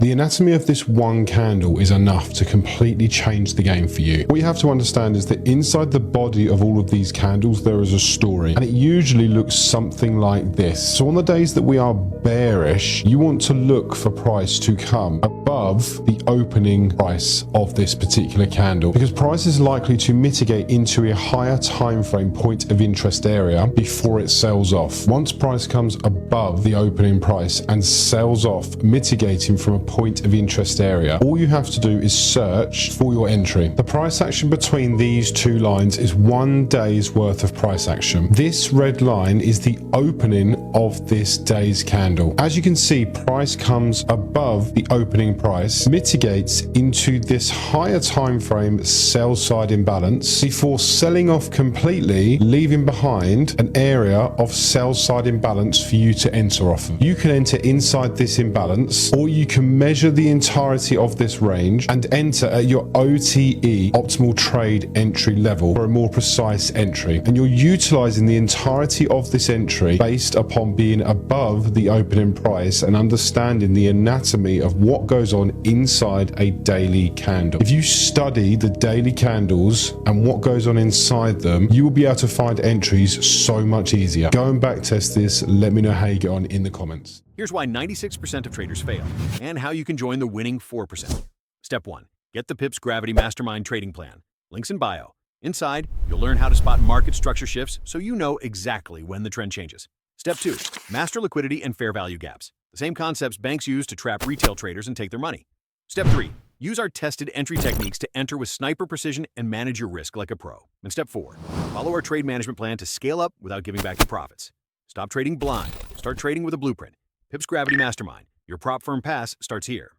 The anatomy of this one candle is enough to completely change the game for you. What you have to understand is that inside the body of all of these candles, there is a story, and it usually looks something like this. So on the days that we are bearish, you want to look for price to come above the opening price of this particular candle, because price is likely to mitigate into a higher time frame point of interest area before it sells off. Once price comes above the opening price and sells off, mitigating from a point of interest area, all you have to do is search for your entry. The price action between these two lines is 1 day's worth of price action. This red line is the opening of this day's candle. As you can see, price comes above the opening price, mitigates into this higher time frame sell side imbalance before selling off completely, leaving behind an area of sell side imbalance for you to enter off of. You can enter inside this imbalance, or you can measure the entirety of this range and enter at your OTE, optimal trade entry level, for a more precise entry. And you're utilizing the entirety of this entry based upon being above the opening price and understanding the anatomy of what goes on inside a daily candle. If you study the daily candles and what goes on inside them, you will be able to find entries so much easier. Go and back test this. Let me know how you get on in the comments. Here's why 96% of traders fail and how you can join the winning 4%. Step 1. Get the PipsGravity Mastermind Trading Plan. Links in bio. Inside, you'll learn how to spot market structure shifts so you know exactly when the trend changes. Step 2. Master liquidity and fair value gaps. The same concepts banks use to trap retail traders and take their money. Step 3. Use our tested entry techniques to enter with sniper precision and manage your risk like a pro. And Step 4. Follow our trade management plan to scale up without giving back the profits. Stop trading blind. Start trading with a blueprint. PipsGravity Mastermind. Your prop firm pass starts here.